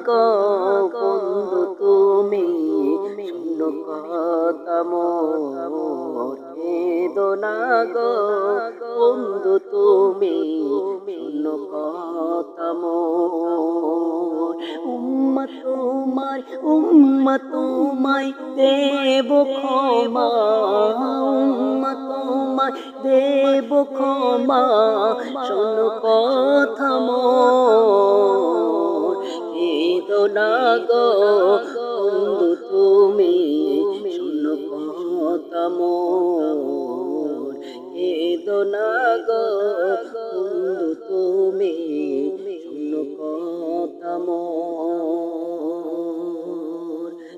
গো বন্ধু তুমি, শূন্য কথা মোর কেঁদো না গো বন্ধু তুমি, শূন্য কথা মোর। উম্মা তোমায় দেব ক্ষমা, উম্মা তোমায় দেব ক্ষমা, শোনো কথা মোর কেঁদো না গো বন্ধু তুমি, শোনো কথা মোর কেঁদো না গো বন্ধু তুমি, শোনো কথা মোর।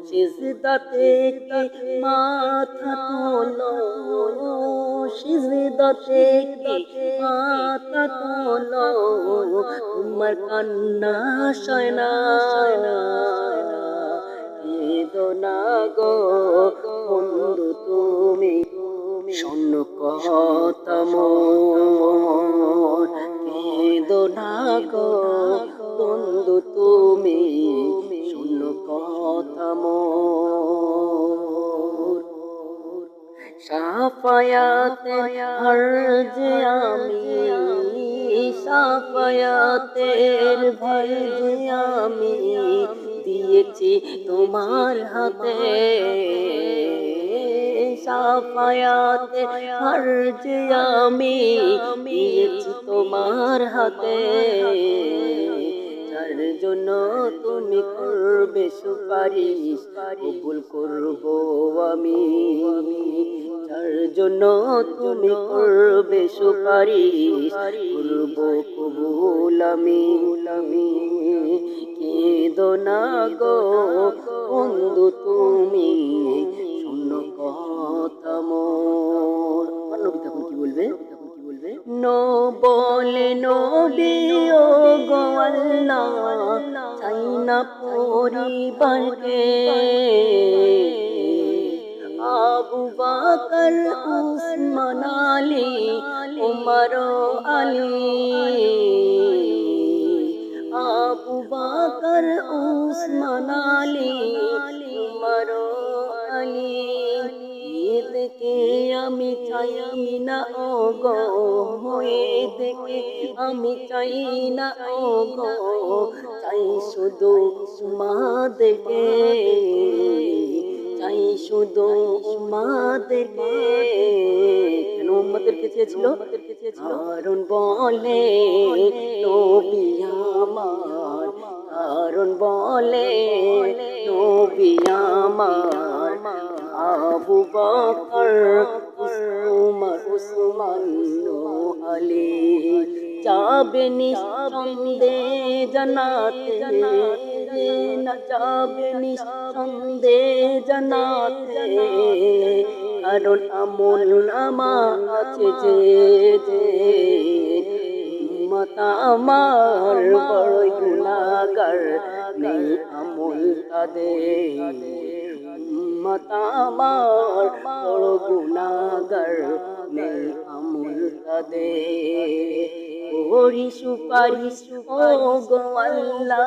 সিজদা থেকে মাথা তোলো, সিজদা থেকে মাথা তোলো, তোমার কান্না সয় না, কেঁদো না গো বন্ধু তুমি, শোনো কথা মোর কেঁদো না গো বন্ধু তুমি, শোনো কথা মোর। সাফায়াতে হরজে আমি, সাফায়াতের ভরজে আমি দিয়েছি তোমার হাতে, সাফায়াতে হরজে আমি দিয়েছি তোমার হাতে, যার জন্য তুমি করবে সুপারিশ কবুল করব আমি, যার জন্য তুমি করবে সুপারিশ করব কবুল আমি। কেঁদো না গো বন্ধু তুমি, শোনো কথা মোর। নবী তখন কি বলবে? নো বলে নবী ও গো আল্লাহ, চাই না পরিবারকে, আবু বকর উসমান আলী উমর আলী, আবু বকর উসমান আলী উমর আলী, দেখে আমি চাই না ও গো, দেখে আমি চাই না ও গো, চাই শুধু উম্মাদেরকে, চাই শুধু উম্মাদেরকে। কেন উম্মাদেরকে চেয়েছিল? কারণ বলে নবী আমার, কারণ বলে নবী আমার, আবু বকর উমর উসমান আলী যাবে নিঃসন্দেহে জান্নাতে, না যাবে নিঃসন্দেহে জান্নাতে, কারণ আমল নামা আছে যে, উম্মত আমার বড়ই গুনাহগার, নেই আমল তাদের, উম্মত আমার বড় গুনাহগার, নেই আমল তাদের, করি সুপারিশ ও গো আল্লাহ,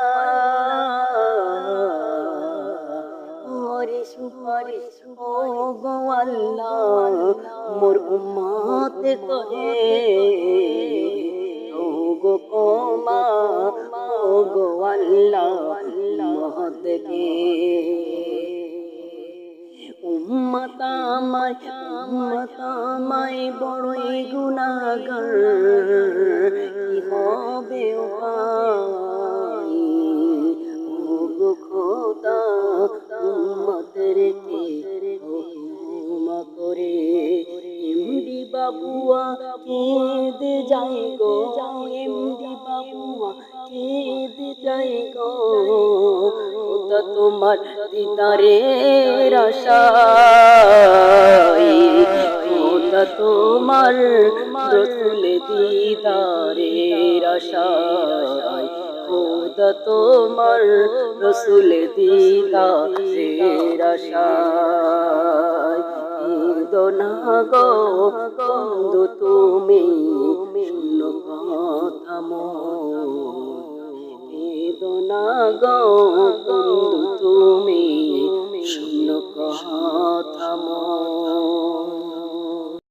করি সুপারিশ ও গো আল্লাহ, মোর উম্মত করে ও গো ক্ষমা, ও গো আল্লাহ উম্মতকে। উম্মত আমায় বড়ই গুনাহগার, কি হবে উপায়, ও গো খোদা উম্মতকে ক্ষমা করে। এমডি বাবুয়া কেঁদে যাই গো, এমডি বাবুয়া কেঁদে যাই গো, খোদা তোমার দিদারের আশায়, খোদা তোমার রসুল দিদারের আশায়, খোদা তোমার রসুল দিদারের আশায়, কেঁদো না গো বন্ধু তুমি, শোনো কথা মোর, কেঁদো না না গো বন্ধু তুমি শূন্য কথা